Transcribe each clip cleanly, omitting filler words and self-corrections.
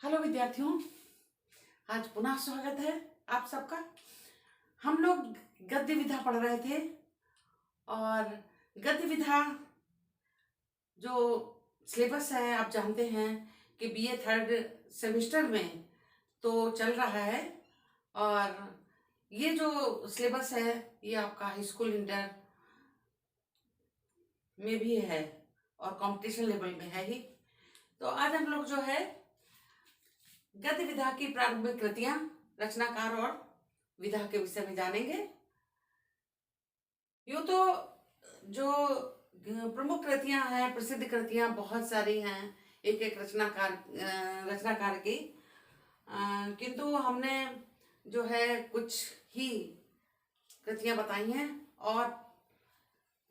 Hello विद्यार्थियों, आज पुनः स्वागत है आप सबका। हम लोग गद्य विधा पढ़ रहे थे और गद्य विधा जो सिलेबस है आप जानते हैं कि बीए थर्ड सेमेस्टर में तो चल रहा है और ये जो सिलेबस है ये आपका हाई स्कूल इंटर में भी है और कंपटीशन लेवल में है ही। तो आज हम लोग जो है गद्य विधा की प्रारंभिक कृतियां, रचनाकार और विधा के विषय में जानेंगे। यूं तो जो प्रमुख कृतियां हैं, प्रसिद्ध कृतियां बहुत सारी हैं एक एक रचनाकार की, किंतु हमने जो है कुछ ही कृतियां बताई हैं। और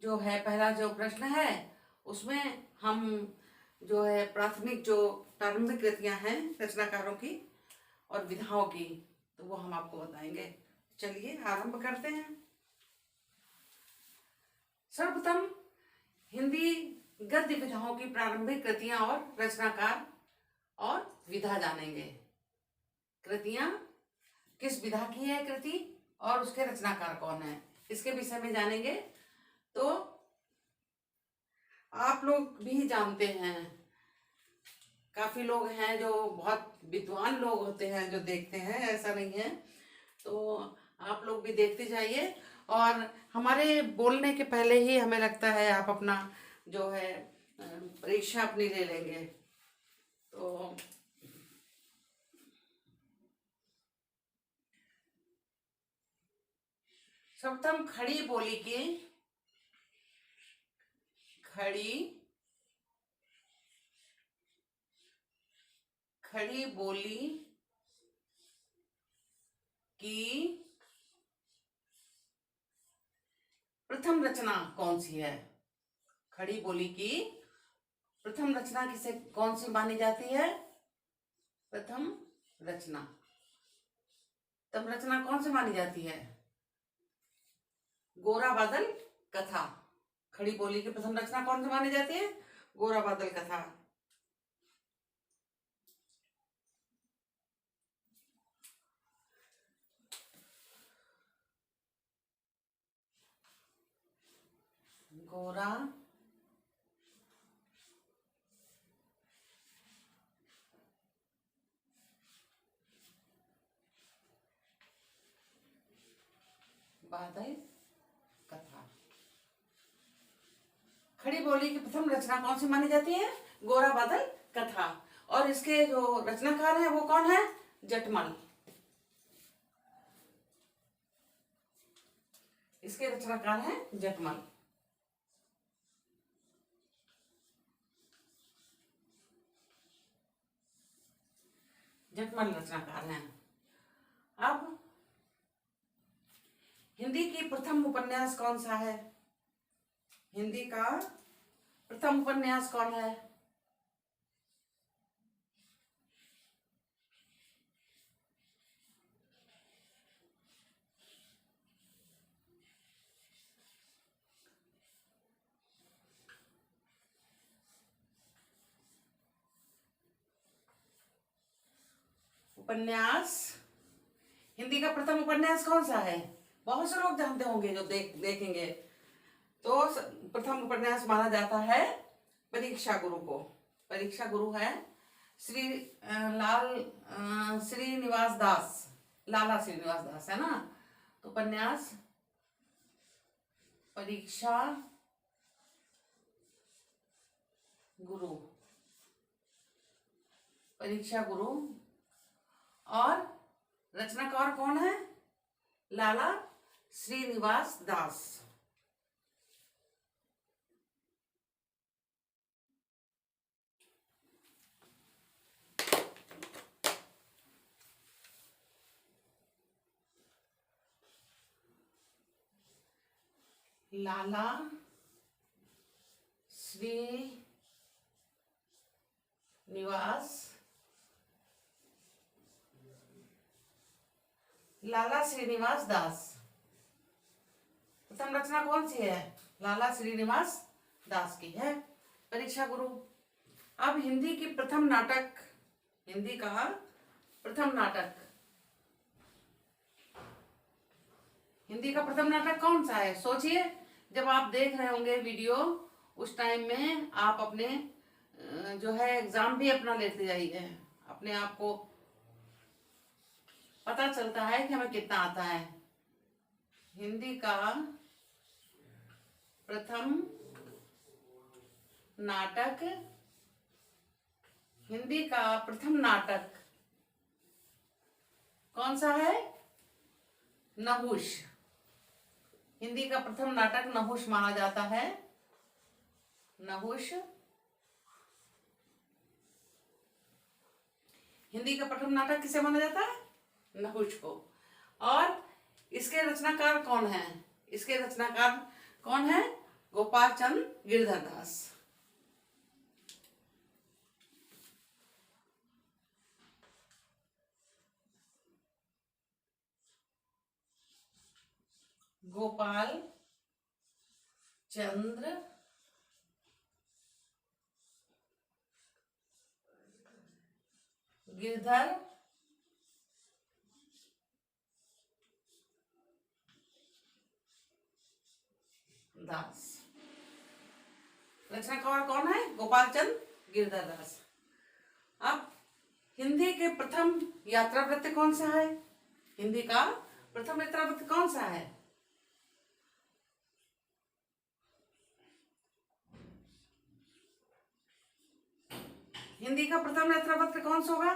जो है पहला जो प्रश्न है उसमें हम जो है प्राथमिक जो प्रारंभिक कृतियां हैं रचनाकारों की और विधाओं की, तो वो हम आपको बताएंगे। चलिए आरंभ करते हैं। सर्वप्रथम हिंदी गद्य विधाओं की प्रारंभिक कृतियां और रचनाकार और विधा जानेंगे। कृतियां किस विधा की है कृति और उसके रचनाकार कौन है, इसके विषय में जानेंगे। तो आप लोग भी जानते हैं, काफी लोग हैं जो बहुत विद्वान लोग होते हैं जो देखते हैं, ऐसा नहीं है, तो आप लोग भी देखते जाइए। और हमारे बोलने के पहले ही हमें लगता है आप अपना जो है परीक्षा अपनी ले लेंगे। तो सर्वप्रथम खड़ी बोली की खड़ी बोली की प्रथम रचना कौन सी है। खड़ी बोली की प्रथम रचना किसे कौन सी मानी जाती है। प्रथम रचना कौन सी मानी जाती है। गोरा बादल कथा। खड़ी बोली की प्रथम रचना कौन सी मानी जाती है। गोरा बादल कथा। गोरा बादल कथा। खड़ी बोली की प्रथम रचना कौन सी मानी जाती है। गोरा बादल कथा। और इसके जो रचनाकार हैं वो कौन है। जटमल। इसके रचनाकार हैं जटमल। जटमल रचनाकार हैं। अब हिंदी की प्रथम उपन्यास कौन सा है। हिंदी का प्रथम उपन्यास कौन है। उपन्यास हिंदी का प्रथम उपन्यास कौन सा है। बहुत से लोग जानते होंगे जो देखेंगे। तो प्रथम उपन्यास माना जाता है परीक्षा गुरु को। परीक्षा गुरु है श्रीनिवास दास, लाला श्रीनिवास दास है ना। तो उपन्यास परीक्षा गुरु। परीक्षा गुरु और रचनाकार कौन है। लाला श्रीनिवास दास। लाला श्रीनिवास दास। प्रथम रचना कौन सी है। लाला श्रीनिवास दास की है परीक्षा गुरु। अब हिंदी की प्रथम नाटक हिंदी का प्रथम नाटक, हिंदी का प्रथम नाटक कौन सा है? सोचिए, जब आप देख रहे होंगे वीडियो उस टाइम में आप अपने जो है एग्जाम भी अपना लेते जाइए, अपने आप को पता चलता है कि हमें कितना आता है। हिंदी का प्रथम नाटक, हिंदी का प्रथम नाटक कौन सा है? नहुष। हिंदी का प्रथम नाटक नहुष माना जाता है। नहुष हिंदी का प्रथम नाटक किसे माना जाता है? नहुष को। और इसके रचनाकार कौन है? इसके रचनाकार कौन है? गोपाल चंद गिरधर दास। गोपाल चंद्र गिरधर दास। रचनाकार कौन है? गोपाल चंद गिरधर दास। अब हिंदी के प्रथम यात्रा वृत्त कौन सा है? हिंदी का प्रथम यात्रा वृत्त कौन सा है? हिंदी का प्रथम यात्रा वृत्त कौन सा होगा?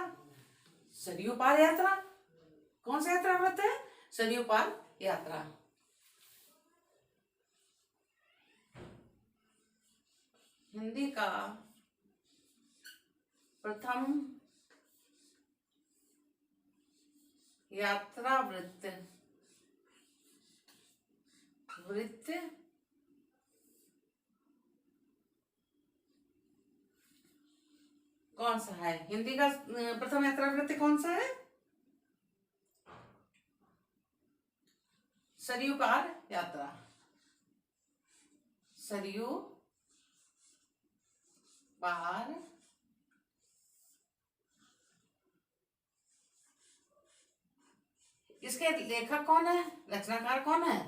सरयू पार यात्रा। कौन सा यात्रा वृत्त है? सरयू पार यात्रा। हिंदी का प्रथम यात्रा वृत्त कौन सा है? हिंदी का प्रथम यात्रा वृत्त कौन सा है? सरयू पार यात्रा। सरयू पार इसके लेखक कौन है? रचनाकार कौन है?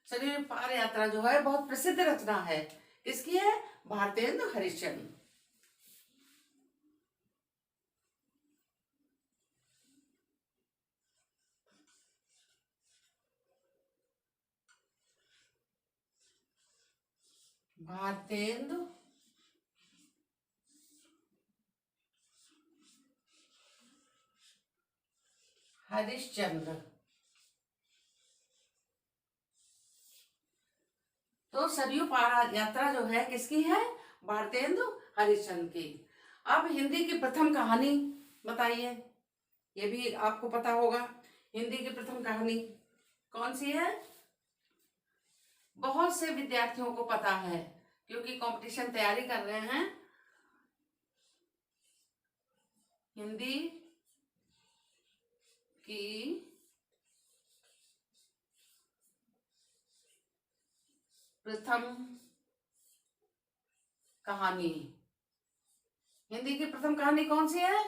सरयू पार यात्रा जो है बहुत प्रसिद्ध रचना है। किसकी है? भारतेंदु हरिश्चंद्र। भारतेंदु हरिश्चंद्र। तो सरयू पार यात्रा जो है किसकी है? भारतेंदु हरिश्चंद्र की। अब हिंदी की प्रथम कहानी बताइए, ये भी आपको पता होगा। हिंदी की प्रथम कहानी कौन सी है? बहुत से विद्यार्थियों को पता है क्योंकि कंपटीशन तैयारी कर रहे हैं। हिंदी की प्रथम कहानी, हिंदी की प्रथम कहानी कौन सी है?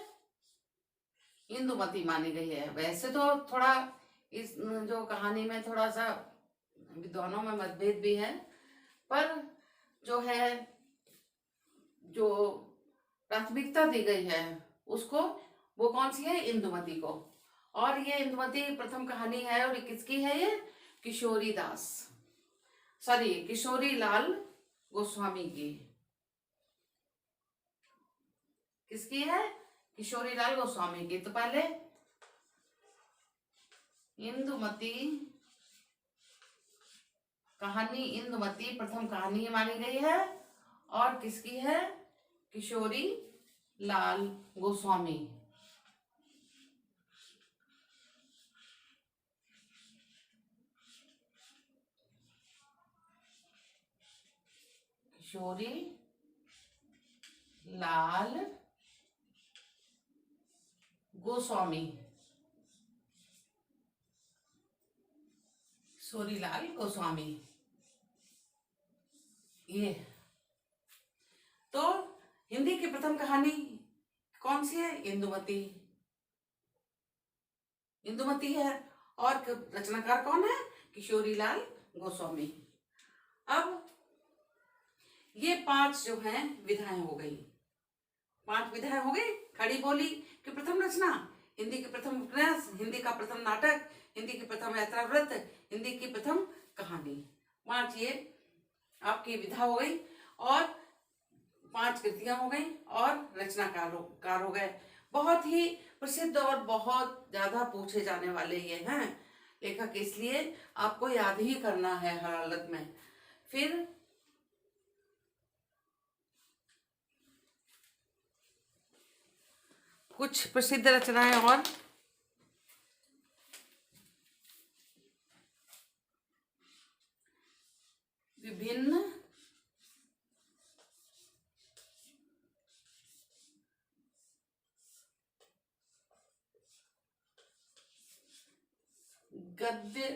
इंदुमती मानी गई है। वैसे तो थोड़ा इस जो कहानी में थोड़ा सा विद्वानों में मतभेद भी है, पर जो है जो प्राथमिकता दी गई है उसको, वो कौन सी है? इंदुमती को। और ये इंदुमती प्रथम कहानी है और किसकी है? ये किशोरी दास, सॉरी किशोरी लाल गोस्वामी की। किसकी है? किशोरी लाल गोस्वामी की। तो पहले इंदुमती कहानी, इंदुमती प्रथम कहानी मानी गई है और किसकी है? किशोरी लाल गोस्वामी। किशोरी लाल गोस्वामी, किशोरी लाल गोस्वामी। ये तो हिंदी की प्रथम कहानी कौन सी है? इंदुमती। इंदुमती है। और रचनाकार कौन है? किशोरीलाल गोस्वामी। अब ये 5 जो हैं विधाएं हो गई। 5 विधाएं हो गई। खड़ी बोली की प्रथम रचना, हिंदी की प्रथम उपन्यास, हिंदी का प्रथम नाटक, हिंदी की प्रथम यात्रावृत्त, हिंदी की प्रथम कहानी। 5 ये आपकी विधा हो गई और 5 कृतियां हो गई और रचनाकार हो गए। बहुत ही प्रसिद्ध और बहुत ज्यादा पूछे जाने वाले ये हैं लेखक, इसलिए आपको याद ही करना है हर हालत में। फिर कुछ प्रसिद्ध रचनाएं और विभिन्न गद्य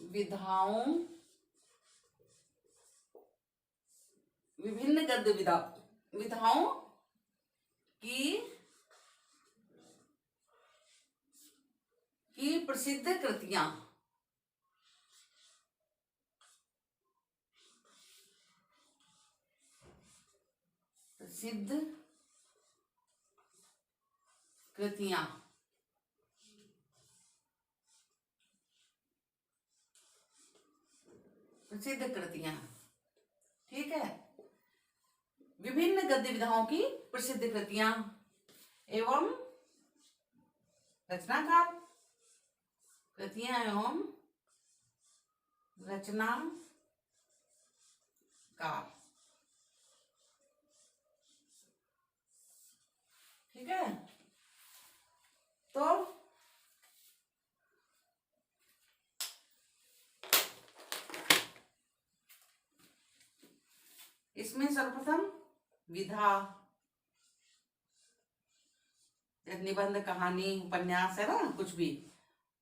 विधाओं, विभिन्न गद्य विधाओं की प्रसिद्ध कृतियां। प्रसिद्ध कृतियां। प्रसिद्ध कृतियां। ठीक है। विभिन्न गद्य विधाओं की प्रसिद्ध कृतियां एवं रचनाकार। कृतियां एवं रचनाकार। ठीक है। तो इसमें सर्वप्रथम विधा, निबंध, कहानी, उपन्यास है ना, कुछ भी,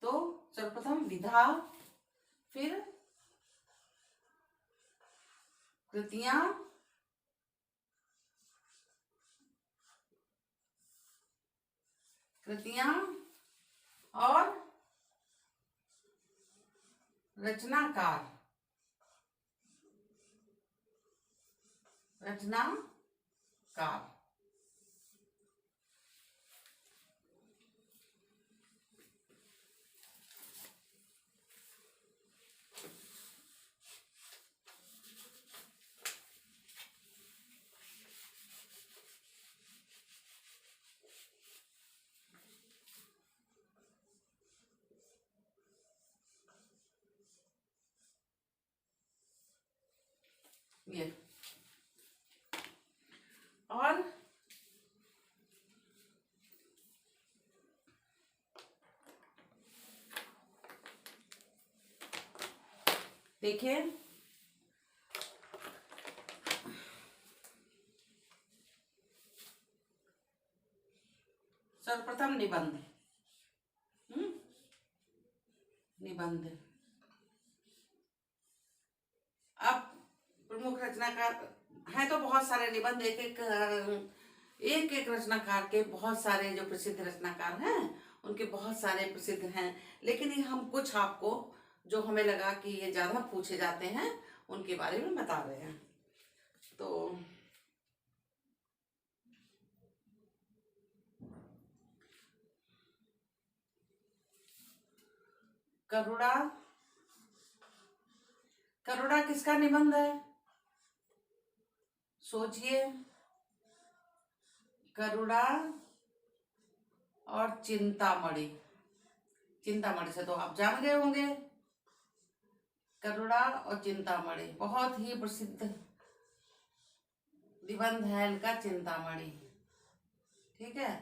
तो सर्वप्रथम विधा, फिर कृतियां, और रचनाकार। ये और देखिए, सर्वप्रथम निबंध। निबंध। अब प्रमुख रचनाकार हैं तो बहुत सारे निबंध, एक एक रचनाकार के बहुत सारे जो प्रसिद्ध रचनाकार हैं उनके बहुत सारे प्रसिद्ध हैं, लेकिन ये हम कुछ आपको जो हमें लगा कि ये ज्यादा पूछे जाते हैं उनके बारे में बता रहे हैं। तो करुणा। करुणा किसका निबंध है? सोचिए। करुणा और चिंतामणि। चिंतामणि से तो आप जान गए होंगे। करुणा और चिंतामणि बहुत ही प्रसिद्ध निबंध है इनका, चिंतामणि। ठीक है।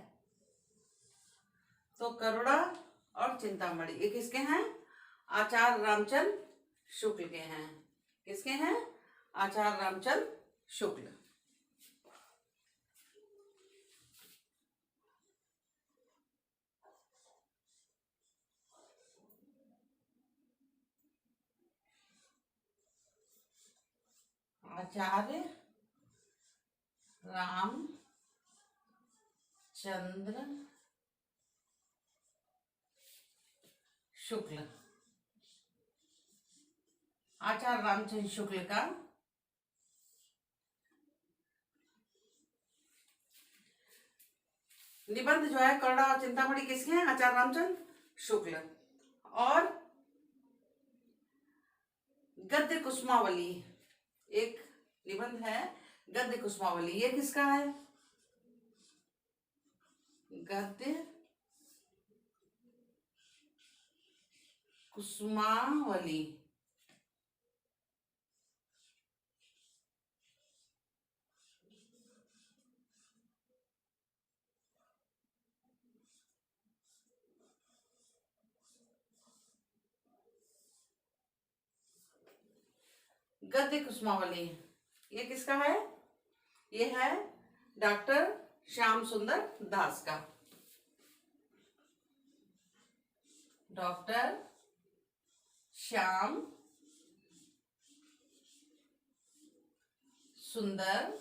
तो करुणा और चिंतामणि ये किसके हैं? आचार्य रामचंद्र शुक्ल के हैं। किसके हैं? आचार्य रामचंद्र शुक्ल। आचार्य रामचंद्र शुक्ल। आचार्य रामचंद्र शुक्ल का निबंध जो है करुणा और चिंतामणि किसके हैं? आचार्य रामचंद्र शुक्ल। और गद्य कुसुमावली, एक निबंध है गद्य कुसुमावली, ये किसका है? गद्य कुसुमावली गद्य कुसुमावली ये किसका है? ये है डॉक्टर श्याम सुंदर दास का। डॉक्टर श्याम सुंदर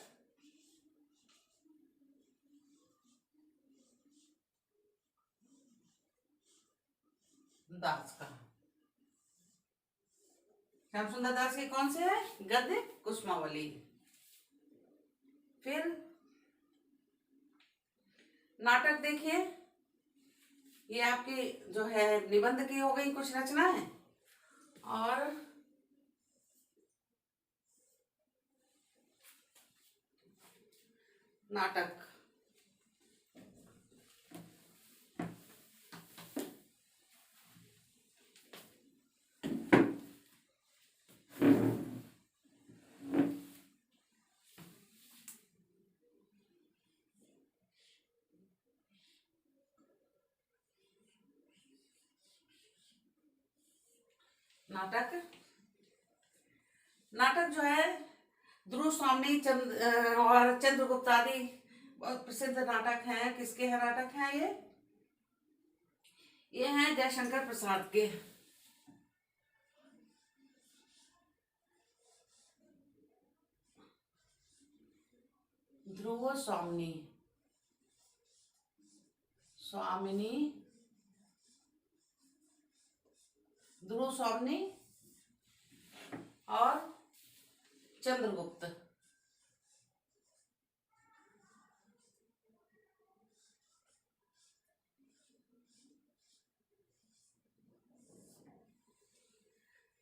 दास का। श्याम सुंदर दास के कौन से है? गद्य कुसुमावली। फिर नाटक देखिए, ये आपकी जो है निबंध की हो गई कुछ रचना है। और नाटक, नाटक नाटक जो है ध्रुव स्वामी और चंद्रगुप्त आदि बहुत प्रसिद्ध नाटक हैं। किसके हैं नाटक हैं ये हैं जयशंकर प्रसाद के। ध्रुव स्वामिनी स्वामिनी ध्रुव स्वामिनी और चंद्रगुप्त।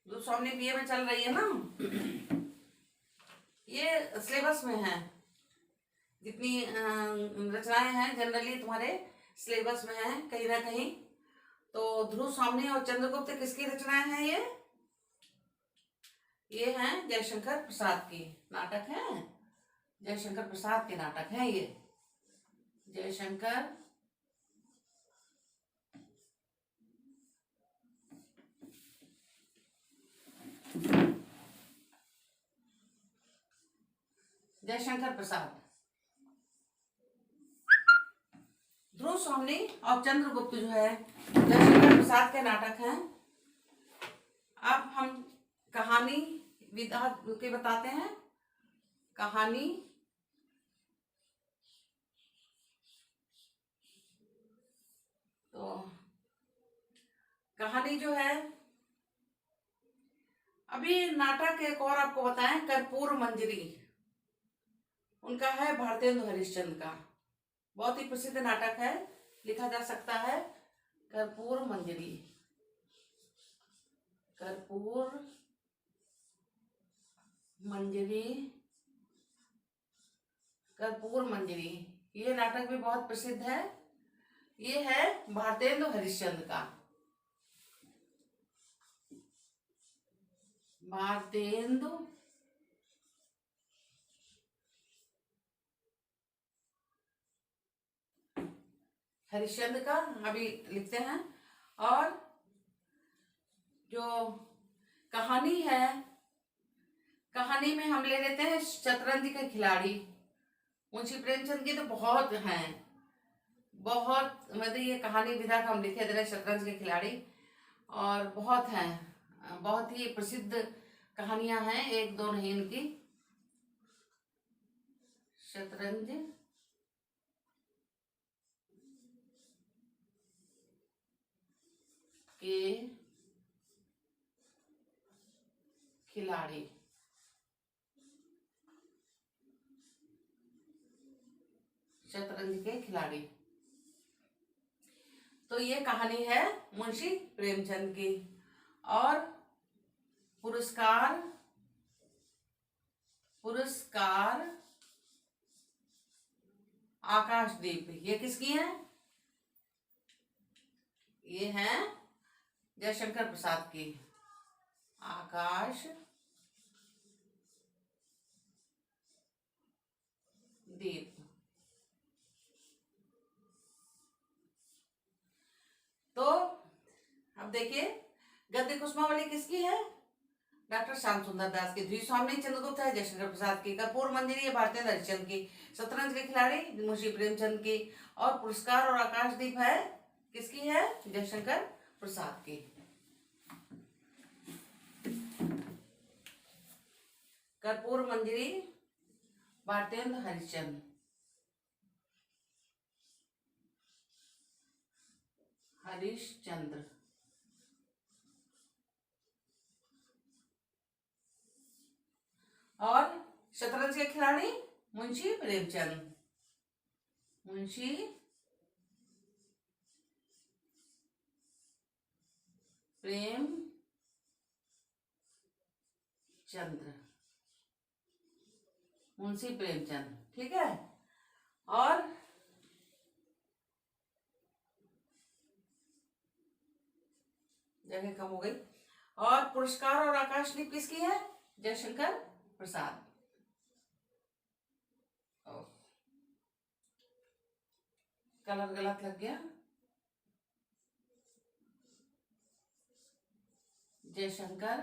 ध्रुव स्वामिनी बीए में चल रही है ना, ये सिलेबस में है। जितनी रचनाएं हैं जनरली तुम्हारे सिलेबस में है कहीं ना कहीं। तो ध्रुव स्वामिनी और चंद्रगुप्त किसकी रचनाएं हैं? ये हैं जयशंकर प्रसाद की नाटक है। जयशंकर प्रसाद के नाटक है ये। जयशंकर जयशंकर प्रसाद, ध्रुव स्वामिनी और चंद्रगुप्त जो है जयशंकर प्रसाद के नाटक हैं। अब हम कहानी विधा के बताते हैं। कहानी तो कहानी जो है, अभी नाटक एक और आपको बताएं, कर्पूर मंजरी उनका है, भारतेंदु हरिश्चंद्र का। बहुत ही प्रसिद्ध नाटक है, लिखा जा सकता है कर्पूर मंजरी। कर्पूर मंजरी कर्पूर मंजरी ये नाटक भी बहुत प्रसिद्ध है। ये है भारतेंदु हरिश्चंद्र का। भारतेंदु हरिश्चंद्र का अभी लिखते हैं। और जो कहानी है, कहानी में हम ले लेते हैं शतरंज के खिलाड़ी। मुंशी प्रेमचंद की तो बहुत हैं, बहुत, मतलब ये कहानी विधा का हम लिखे दे रहे शतरंज के खिलाड़ी, और बहुत हैं, बहुत ही प्रसिद्ध कहानियां हैं, एक दो नहीं इनकी। शतरंज के खिलाड़ी। शतरंज के खिलाड़ी। तो ये कहानी है मुंशी प्रेमचंद की। और पुरस्कार पुरस्कार आकाशदीप, ये किसकी है? ये है जयशंकर प्रसाद की। आकाश दीप। तो अब देखिए, गद्य कुसुमावली किसकी है? डॉक्टर श्याम सुंदर दास की। द्विस्वामी चंद्रगुप्त है जयशंकर प्रसाद की। कर्पूर मंजरी है भारतेंद्र हरिश्चंद्र की। शतरंज के खिलाड़ी मुंशी प्रेमचंद की। और पुरस्कार और आकाशदीप है किसकी है? जयशंकर प्रसाद की। कर्पूर मंजरी भारतेंद्र हरिश्चंद्र। और शतरंज के खिलाड़ी मुंशी प्रेमचंद। मुंशी प्रेमचंद्र। मुंशी प्रेमचंद, ठीक है। और जगह कम हो गई। और पुरस्कार और आकाशदीप किसकी है? जयशंकर प्रसाद। कलर गलत लग गया। जयशंकर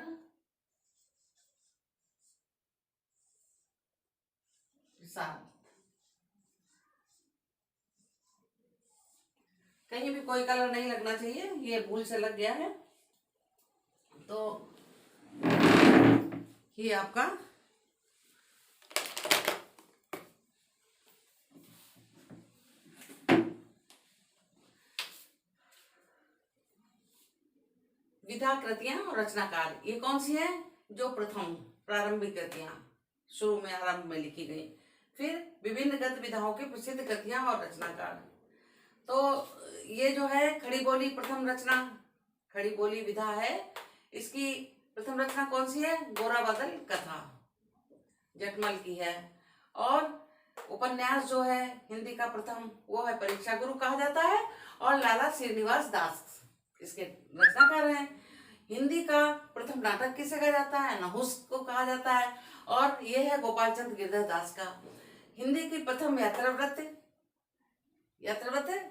प्रसाद। कहीं भी कोई कलर नहीं लगना चाहिए, ये भूल से लग गया है। तो ये आपका विधा कृतियां और रचनाकार, ये कौन सी है? जो प्रथम प्रारंभिक कृतियां शुरू में आरंभ में लिखी गई। फिर विभिन्न गद्य विधाओं की प्रसिद्ध कृतियां और रचनाकार। तो ये जो है खड़ी बोली प्रथम रचना, खड़ी बोली विधा है। इसकी प्रथम रचना कौन सी है? गोरा बादल कथा जटमल की है। और उपन्यास जो है हिंदी का प्रथम, वो है परीक्षा गुरु कहा जाता है। और लाला श्रीनिवास दास इसके रचनाकार हैं। हिंदी का प्रथम नाटक किसे कहा जाता है? नहुस को कहा जाता है। और ये है गोपाल चंद गिरधर दास का। हिंदी की प्रथम यात्रावृत्त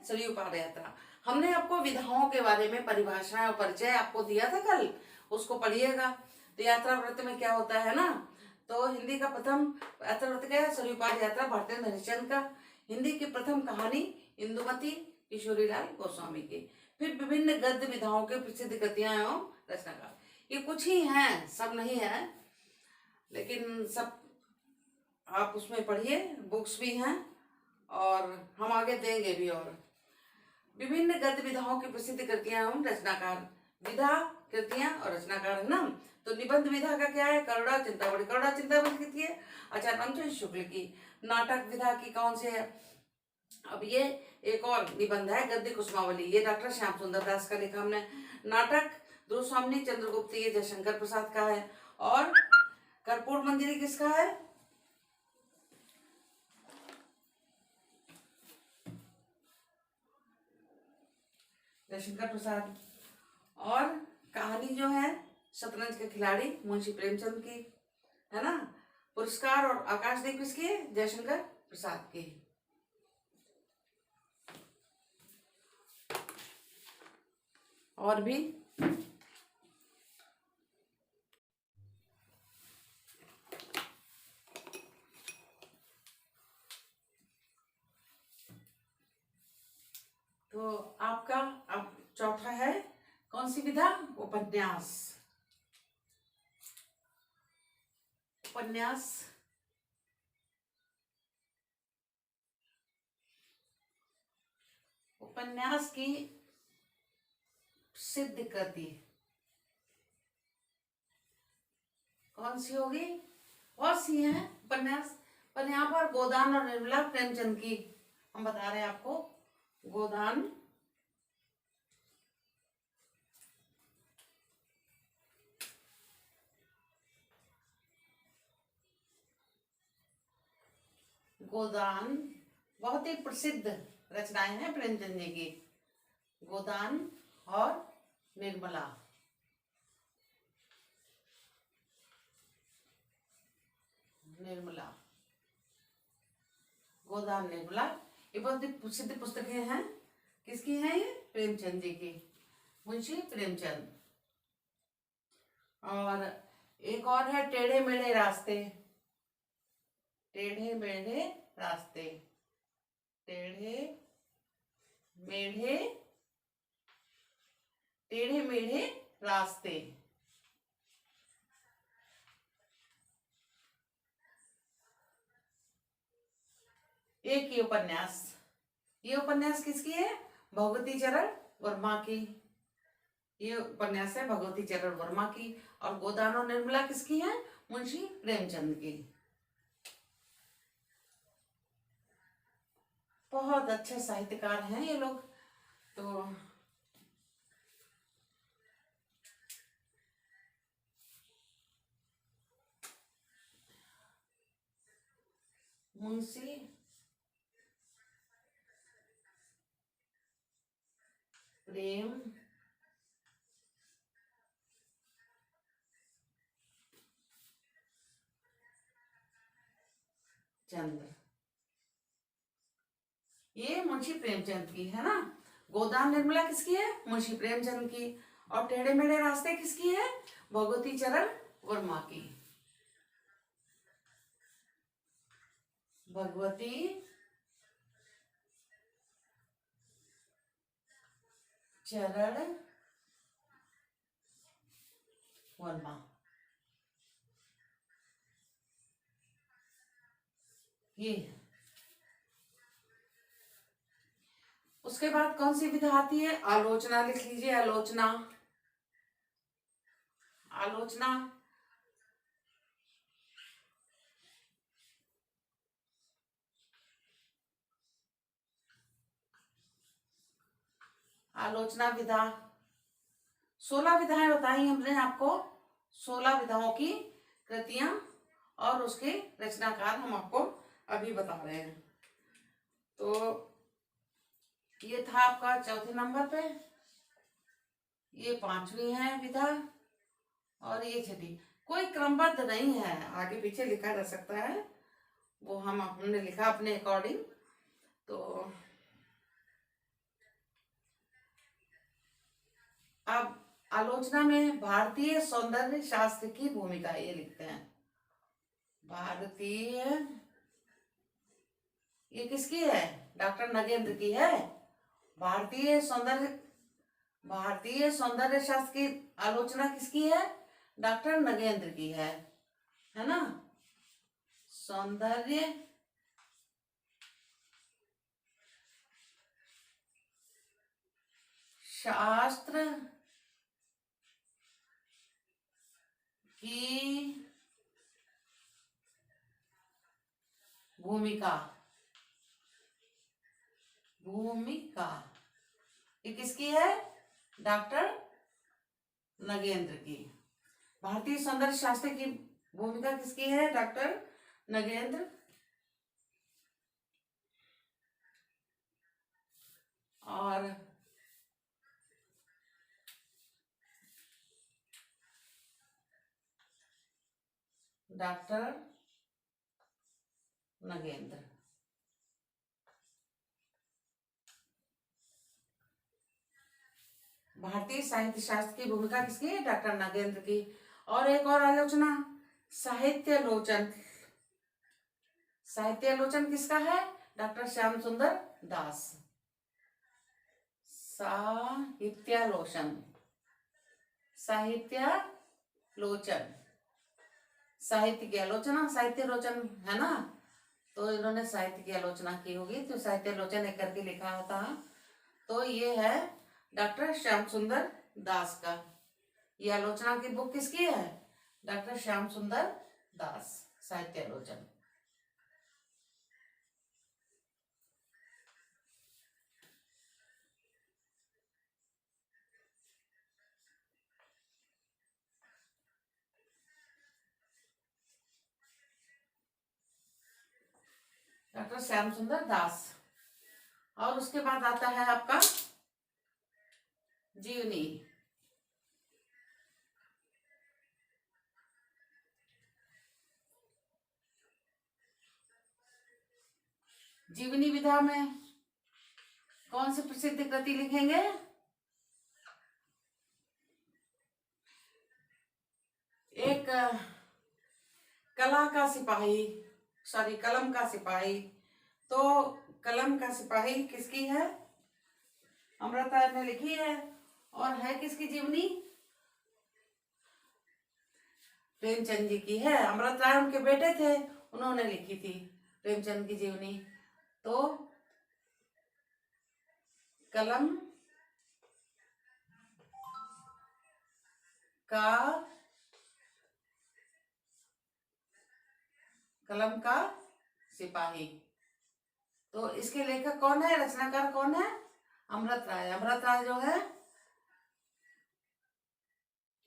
सरयू पार यात्रा। हमने आपको विधाओं के बारे में परिभाषाएं और परिचय आपको दिया था कल, उसको पढ़िएगा। तो यात्रावृत्त में क्या होता है ना, तो हिंदी का प्रथम यात्रावृत्त क्या है? सरयू पार यात्रा भारतेंद्र हरिश्चंद्र का। हिंदी की प्रथम कहानी इंदुमती किशोरीलाल गोस्वामी की। फिर विभिन्न गद्य विधाओं के प्रसिद्ध कृतियां एवं रचनाकार। ये कुछ ही हैं, सब नहीं है, लेकिन सब आप उसमें पढ़िए, बुक्स भी हैं और हम आगे देंगे भी। और विभिन्न गद्य विधाओं की प्रसिद्ध कृतियां एवं रचनाकार। विधा, कृतियां और रचनाकार है ना। तो निबंध विधा का क्या है? करुणा चिंतामणि। करुणा चिंतामणि किसकी है? आचार्य रामचंद्र शुक्ल की। नाटक विधा की कौन से है? अब ये एक और निबंध है गद्य कुसुमावली, ये डॉक्टर श्याम सुंदर दास का लिखा हमने। नाटक द्रुस्वामी चंद्रगुप्त, ये जयशंकर प्रसाद का है। और कर्पूर मंजरी किसका है? जयशंकर प्रसाद। और कहानी जो है शतरंज के खिलाड़ी मुंशी प्रेमचंद की, है ना। पुरस्कार और आकाशदीप किसकी है? जयशंकर प्रसाद की। और भी तो आपका अब चौथा है कौन सी विधा? उपन्यास। उपन्यास उपन्यास की प्रसिद्ध कृति कौन सी होगी? बहुत सी हैं उपन्यास, पर यहाँ पर गोदान और निर्मला प्रेमचंद की हम बता रहे हैं आपको। गोदान गोदान बहुत ही प्रसिद्ध रचनाएं हैं प्रेमचंद जी की। गोदान और निर्मला। निर्मला, गोदान, निर्मला, ये बहुत ही प्रसिद्ध पुस्तकें हैं। किसकी हैं ये? प्रेमचंद जी की, मुंशी प्रेमचंद। और एक और है टेढ़े मेढ़े रास्ते। टेढ़े मेढ़े रास्ते, टेढ़े मेढ़े, टेढ़े मेढ़े रास्ते। एक ये उपन्यास, ये उपन्यास किसकी है? भगवती चरण वर्मा की। ये उपन्यास है भगवती चरण वर्मा की। और गोदान और निर्मला किसकी है? मुंशी प्रेमचंद की। बहुत अच्छे साहित्यकार हैं ये लोग। तो मुंशी प्रेम चंद्र, ये मुंशी प्रेमचंद की है ना। गोदान निर्मला किसकी है? मुंशी प्रेमचंद की। और टेढ़े मेढ़े रास्ते किसकी है? भगवती चरण वर्मा की। भगवती चरण वर्मा। ये उसके बाद कौन सी विधा आती है? आलोचना। लिख लीजिए, आलोचना। आलोचना आलोचना विधा। 16 विधाएं बताई हमने आपको। 16 विधाओं की कृतियां और उसके रचनाकार हम आपको अभी बता रहे हैं। तो ये था आपका चौथे नंबर पे। ये 5वीं है विधा और ये 6ठी। कोई क्रमबद्ध नहीं है, आगे पीछे लिखा जा सकता है, वो हमने लिखा अपने अकॉर्डिंग। तो अब आलोचना में भारतीय सौंदर्य शास्त्र की भूमिका, ये लिखते हैं। भारतीय, ये किसकी है? डॉक्टर नगेंद्र की है। भारतीय सौंदर्य शास्त्र की आलोचना किसकी है? डॉक्टर नगेंद्र की है ना। सौंदर्य शास्त्र की भूमिका ये किसकी है? डॉक्टर नगेंद्र की। भारतीय सौंदर्य शास्त्र की भूमिका किसकी है? डॉक्टर नगेंद्र। और डॉक्टर नगेंद्र। भारतीय साहित्य शास्त्र की भूमिका किसकी है? डॉक्टर नगेंद्र की। और एक और आलोचना, साहित्यालोचन। साहित्यालोचन किसका है? डॉक्टर श्याम सुंदर दास। साहित्यालोचन, साहित्यालोचन, साहित्य की आलोचना, साहित्यालोचन है ना। तो इन्होंने साहित्य की आलोचना की होगी, तो साहित्यालोचन एक करके लिखा था। तो ये है डॉक्टर श्याम सुंदर दास का। ये आलोचना की बुक किसकी है? डॉक्टर श्याम सुंदर दास, साहित्य आलोचना। डॉक्टर श्याम सुंदर दास। और उसके बाद आता है आपका जीवनी। जीवनी विधा में कौन सी प्रसिद्ध कृति लिखेंगे? एक कला का सिपाही, सॉरी कलम का सिपाही। तो कलम का सिपाही किसकी है? अमृत राय ने लिखी है। और है किसकी जीवनी? प्रेमचंद जी की है। अमृत राय उनके बेटे थे, उन्होंने लिखी थी प्रेमचंद की जीवनी। तो कलम का सिपाही। तो इसके लेखक कौन है, रचनाकार कौन है? अमृत राय। अमृत राय जो है,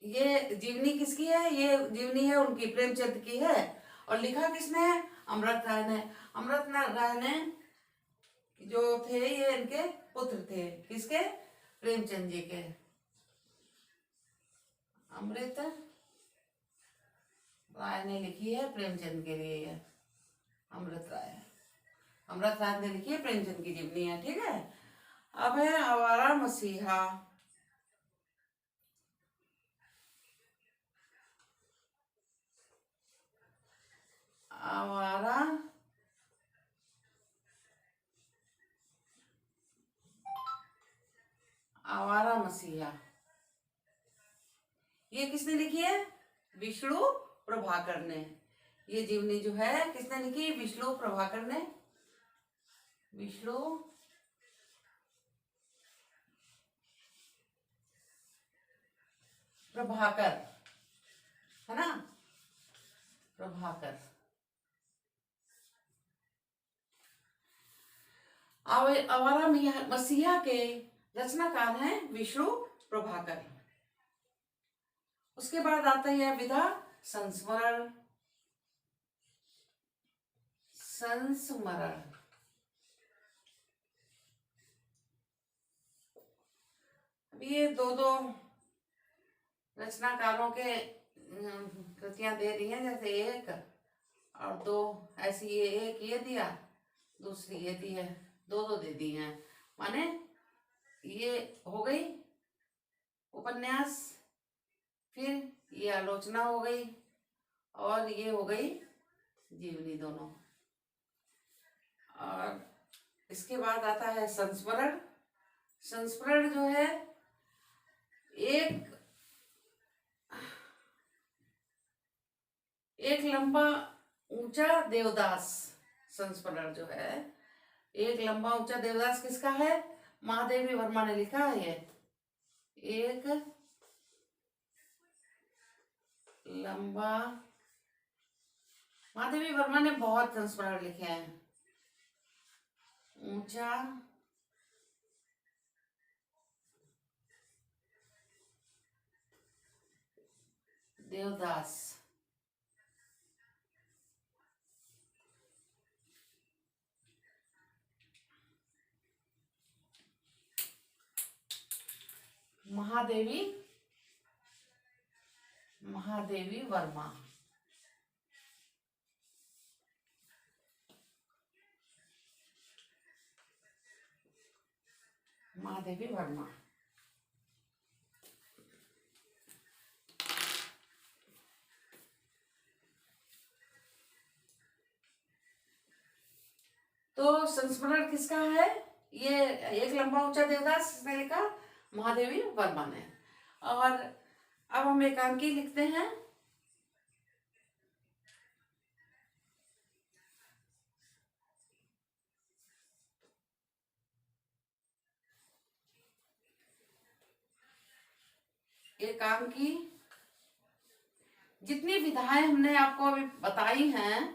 ये जीवनी किसकी है? ये जीवनी है उनकी, प्रेमचंद की है। और लिखा किसने है? अमृत राय ने। अमृत राय ने जो थे, ये इनके पुत्र थे। किसके? प्रेमचंद जी के। अमृत राय ने लिखी है प्रेमचंद के लिए। ये अमृत राय ने लिखी है, प्रेमचंद की जीवनी है। ठीक है। अब है आवारा मसीहा। आवारा आवारा मसीहा, ये किसने लिखी है? विष्णु प्रभाकर ने। ये जीवनी जो है किसने लिखी? विष्णु प्रभाकर ने। विष्णु प्रभाकर, है ना? प्रभाकर। आवारा मसीहा के रचनाकार हैं विष्णु प्रभाकर। उसके बाद आता है विधा संस्मरण। ये दो रचनाकारों के कृतियां दे रही हैं, जैसे एक और दो, ऐसी ये एक ये दिया, दूसरी ये दी है, दो दे दी हैं। माने ये हो गई उपन्यास, फिर ये आलोचना हो गई, और ये हो गई जीवनी, दोनों। और इसके बाद आता है संस्मरण। संस्मरण जो है एक लंबा ऊंचा देवदास। संस्मरण जो है एक लंबा ऊंचा देवदास किसका है? महादेवी वर्मा ने लिखा है। ये एक लंबा, महादेवी वर्मा ने बहुत संस्मरण लिखे हैं। ऊंचा देवदास। महादेवी वर्मा। महादेवी वर्मा। तो संस्मरण किसका है? ये एक लंबा ऊंचा देवदास किसने लिखा? महादेवी वर्मा ने। और अब हम एकांकी लिखते हैं। एकांकी जितनी विधाएं हमने आपको अभी बताई हैं,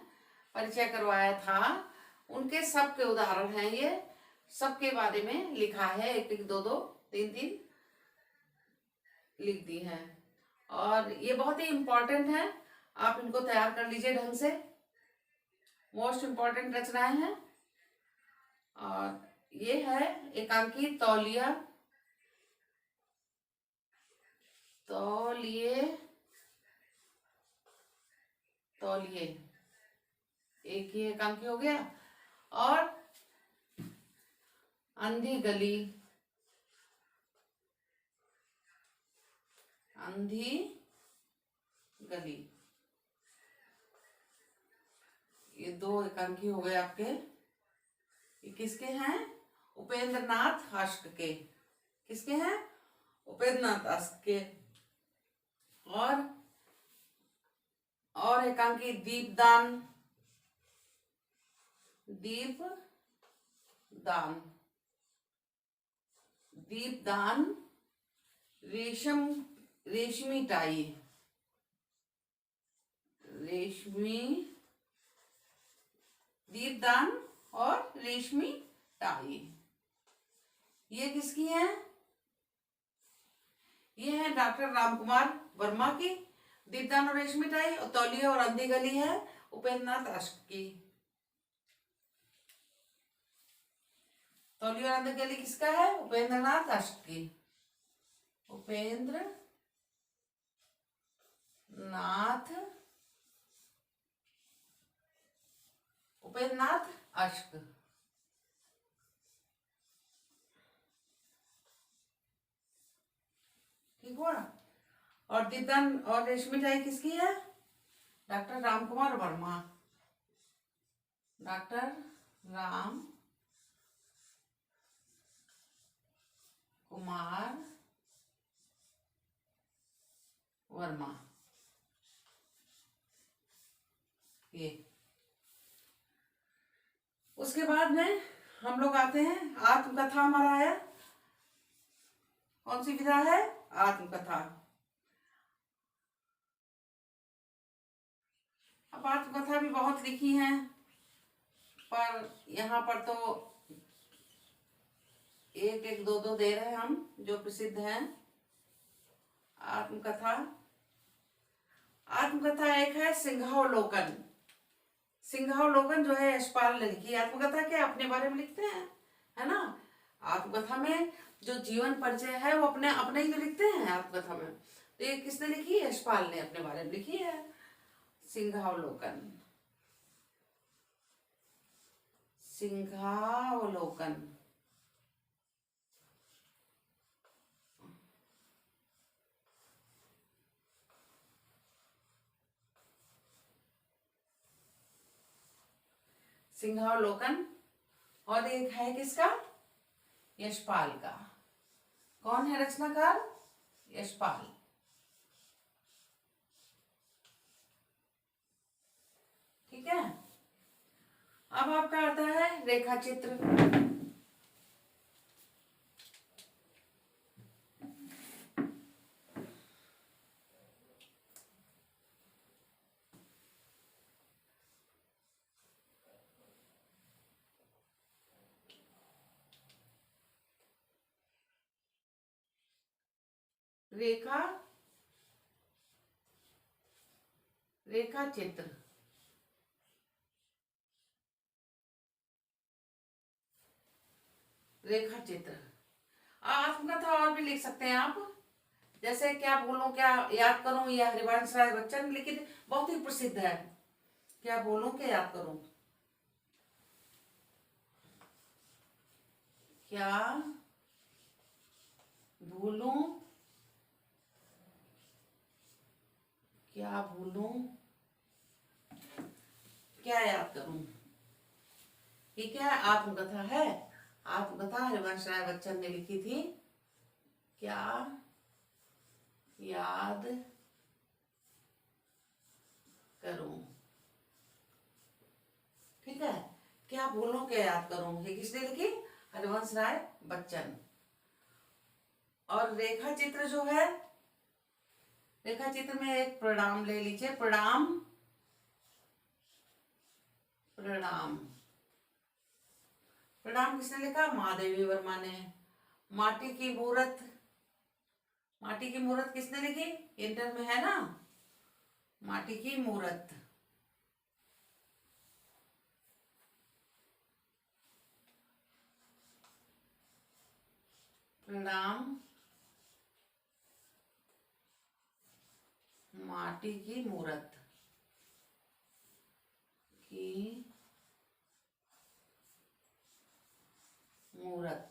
परिचय करवाया था, उनके सब के उदाहरण हैं ये। सबके बारे में लिखा है, एक एक दो दो तीन तीन लिख दी है, और ये बहुत ही इम्पोर्टेंट है। आप इनको तैयार कर लीजिए ढंग से, मोस्ट इम्पोर्टेंट रचनाएं हैं। और ये है एकांकी तौलिया, तौलिए, तौलिए, एक ही एकांकी हो गया। और अंधी गली, अंधी गली, ये दो एकांकी हो गए आपके। ये किसके हैं? उपेंद्र नाथ आश्क के। किसके हैं? उपेंद्र नाथ आश्क के। और एकांकी दीपदान, दीपदान, दीपदान, रेशमी टाई, रेशमी, दीपदान और रेशमी टाई, ये किसकी है? ये है डॉक्टर रामकुमार वर्मा की, दीपदान और रेशमी टाई। और तौलिया और अंधी गली है उपेंद्र नाथ आश्क की। तौलिया और अंधी गली किसका है? उपेंद्र नाथ आश्क की। उपेंद्र नाथ, उपेंद्र नाथ आश्क। ठीक हुआ। और दीपदान और रेशमी टाई किसकी है? Doctor Ramkumar Verma, doctor Ram Kumar Verma. ये उसके बाद में हम लोग आते हैं, आत्मकथा हमारा आया। कौन सी विधा है? आत्मकथा। अब आत्मकथा भी बहुत लिखी हैं, पर यहाँ पर तो एक एक दो दो दे रहे हैं हम, जो प्रसिद्ध हैं। आत्मकथा, आत्मकथा एक है सिंहावलोकन। सिंहावलोकन जो है यशपाल ने लिखी। आत्मकथा क्या अपने बारे में लिखते हैं, है ना। आत्मकथा में जो जीवन परिचय है वो अपने अपने ही तो लिखते हैं आत्मकथा में। तो ये किसने लिखी? यशपाल ने अपने बारे में लिखी है, सिंहावलोकन। सिंहावलोकन, सिंहावलोकन। और एक है किसका? यशपाल का। कौन है रचनाकार? यशपाल। ठीक है। अब आपका आता है रेखा चित्र। रेखा, रेखा चित्र, रेखा चित्र। आत्मकथा और भी लिख सकते हैं आप, जैसे क्या बोलूं क्या याद करूं, या हरिवंश राय बच्चन लिखित, बहुत ही प्रसिद्ध है। क्या बोलूं क्या याद करूं, क्या भूलूं, क्या भूलूं, क्या याद करूं। ये क्या है? आत्मकथा है। आत्मकथा हरिवंश राय बच्चन ने लिखी थी। क्या याद करूं। ठीक है। क्या भूलूं क्या याद करूं, ये किसने लिखी? हरिवंश राय बच्चन। और रेखा चित्र जो है रेखा चित्र में एक प्रणाम ले लीजिए, प्रणाम, प्रणाम, प्रणाम किसने लिखा? महादेवी वर्मा ने। माटी की मूर्त, माटी की मूर्त किसने लिखी? इंटर में है ना, माटी की मूर्त। प्रणाम, माटी की मूर्त की मूर्त,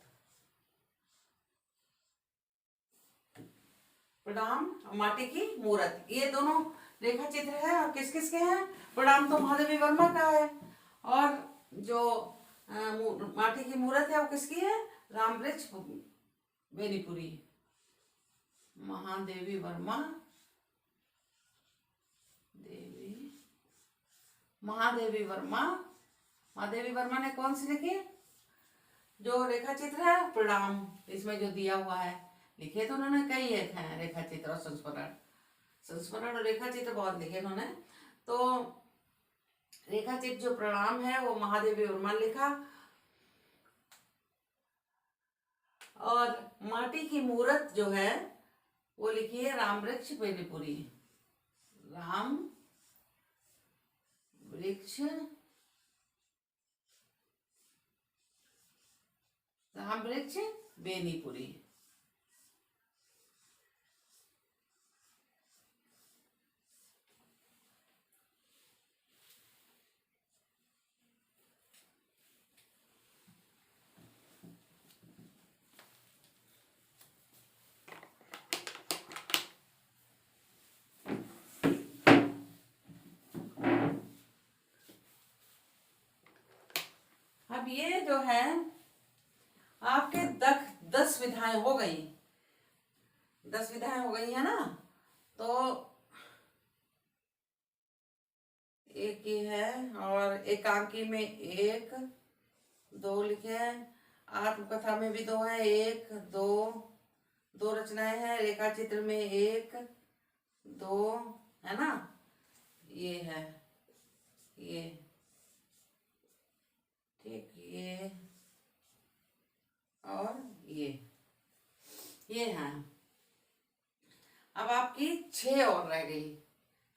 प्रणाम माटी की मूर्त, ये दोनों रेखा चित्र है। और किस किस के हैं? प्रणाम तो महादेवी वर्मा का है, और जो माटी की मूर्त है वो किसकी है? रामवृक्ष बेनीपुरी, महादेवी वर्मा, देवी, महादेवी वर्मा। महादेवी वर्मा ने कौन सी लिखी? जो रेखा चित्र है प्रणाम, इसमें जो दिया हुआ है, लिखे तो उन्होंने कई एक हैं रेखा चित्र और संस्मरण, संस्मरण और रेखा चित्र बहुत लिखे उन्होंने। तो रेखा चित्र जो प्रणाम है वो महादेवी वर्मा लिखा, और माटी की मूर्त जो है वो लिखी है रामवृक्ष बेनीपुरी, राम वृक्ष, रामवृक्ष बेनीपुरी। अब ये जो है आपके 10 विधाएं हो गई, 10 विधाएं हो गई है ना। तो एक ही है, और एकांकी में 1 2 लिखे हैं, आत्मकथा में भी 2 है, 1 2 2 रचनाएं हैं, रेखा चित्र में 1 2 है ना, ये है, ये ठीक, ये और ये है। अब आपकी 6 और रह गई,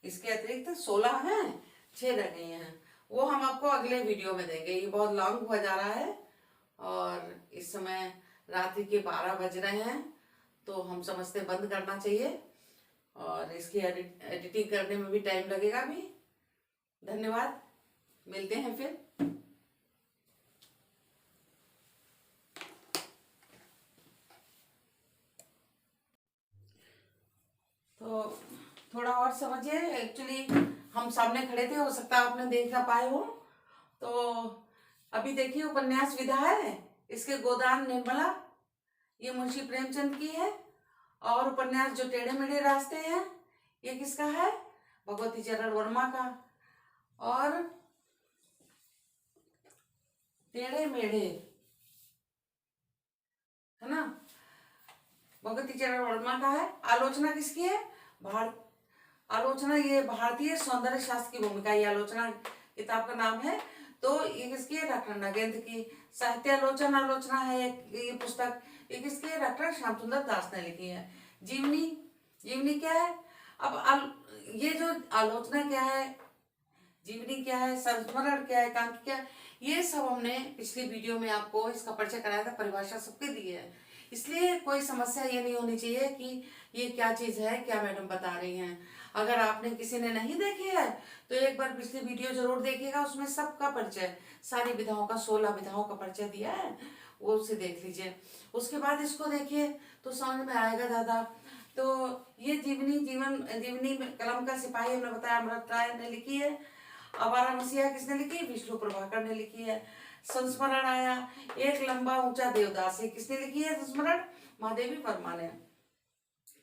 इसके अतिरिक्त 16 हैं, 6 रह गई हैं, वो हम आपको अगले वीडियो में देंगे। ये बहुत लॉन्ग हुआ जा रहा है, और इस समय रात्रि के 12 बज रहे हैं, तो हम समझते बंद करना चाहिए, और इसकी एडिटिंग करने में भी टाइम लगेगा भी। धन्यवाद, मिलते हैं फिर। तो थोड़ा और समझिए, एक्चुअली हम सामने खड़े थे, हो सकता है आपने देख ना पाए हो। तो अभी देखिए उपन्यास विधा है, इसके गोदान निर्मला, ये मुंशी प्रेमचंद की है। और उपन्यास जो टेढ़े मेढ़े रास्ते हैं, ये किसका है? भगवती चरण वर्मा का। और टेढ़े मेढ़े है ना, भगवती चरण वर्मा का है। आलोचना किसकी है? आलोचना, ये भारतीय सौंदर्य शास्त्र की भूमिका, ये आलोचना किताब का नाम है। तो ये किसकी है? डॉक्टर नगेंद्र की। साहित्य आलोचना, आलोचना है ये पुस्तक, ये किसकी है? डॉक्टर श्याम सुंदर दास ने लिखी है। जीवनी, जीवनी क्या है? अब ये जो आलोचना क्या है, जीवनी क्या है, संस्मरण क्या है, एकांकी क्या है, ये सब हमने पिछली वीडियो में आपको इसका परिचय कराया था, परिभाषा सबके दी है। इसलिए कोई समस्या ये नहीं होनी चाहिए कि ये क्या चीज है, क्या मैडम बता रही हैं। अगर आपने किसी ने नहीं देखी है तो एक बार पिछली वीडियो जरूर देखिएगा, उसमें सबका परिचय, सारी विधाओं का, 16 विधाओं का परिचय दिया है, वो उसे देख लीजिए। उसके बाद इसको देखिए तो समझ में आएगा दादा। तो ये जीवनी, जीवनी कलम का सिपाही हमने बताया अमृत राय ने लिखी है। आवारा मसीहा किसने लिखी? विष्णु प्रभाकर ने लिखी है। संस्मरण आया, एक लंबा ऊंचा देवदास, ये किसने लिखी है संस्मरण? महादेवी वर्मा ने।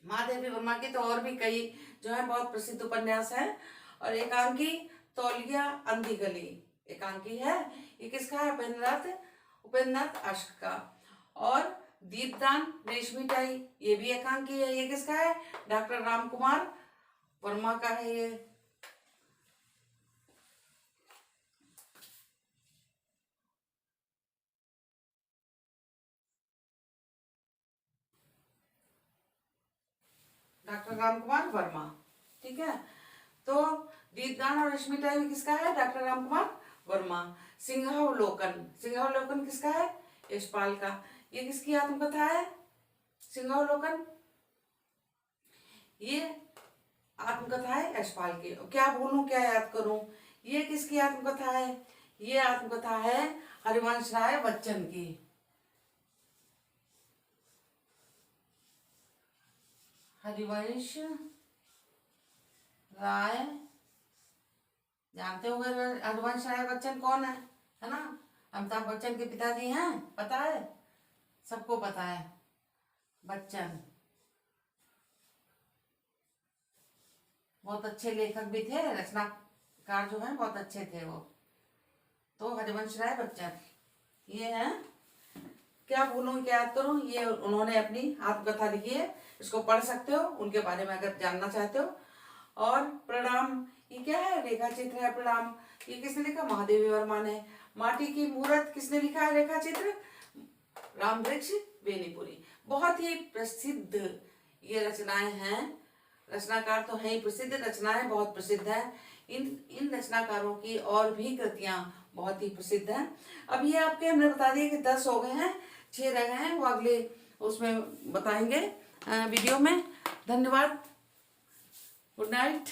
महादेवी वर्मा के तो और भी कई जो है बहुत प्रसिद्ध उपन्यास हैं। और एकांकी तौलिया अंधी गली, एकांकी है, ये किसका है? उपेंद्रनाथ अश्क का। और दीपदान रेशमी टाई, ये भी एकांकी है, ये किसका है? डॉक्टर राम कुमार वर्मा का है ये। डॉक्टर राम कुमार वर्मा। ठीक है, तो गीतगान और रश्मिता में किसका है? डॉक्टर राम कुमार वर्मा। सिंहावलोकन, सिंहावलोकन किसका है? यशपाल का। ये किसकी आत्मकथा है? सिंहावलोकन, ये आत्मकथा है यशपाल की। क्या बोलूं, क्या याद करूं? ये किसकी आत्मकथा है? ये आत्मकथा है हरिवंश राय बच्चन की। हरिवंश राय, जानते होंगे हरिवंश राय बच्चन कौन है ना? अमिताभ बच्चन के पिताजी हैं, पता है, सबको पता है। बच्चन बहुत अच्छे लेखक भी थे, रचनाकार जो है बहुत अच्छे थे वो। तो हरिवंश राय बच्चन ये है। क्या भूलूं क्या याद करूं, ये उन्होंने अपनी आत्मकथा लिखी है, इसको पढ़ सकते हो उनके बारे में अगर जानना चाहते हो। और प्रणाम, ये क्या है? रेखा चित्र है प्रणाम। ये किसने लिखा? महादेवी वर्मा ने। माटी की मूरत किसने लिखा है? रेखा चित्र रामवृक्ष बेनीपुरी। बहुत ही प्रसिद्ध ये रचनाएं हैं। रचनाकार तो है ही प्रसिद्ध, रचनाएं बहुत प्रसिद्ध है। इन इन रचनाकारों की और भी कृतियां बहुत ही प्रसिद्ध हैं। अब ये आपके हमने बता दिए कि 10 हो गए हैं, 6 रह गए हैं, वो अगले उसमें बताएंगे वीडियो में। धन्यवाद, गुड नाइट।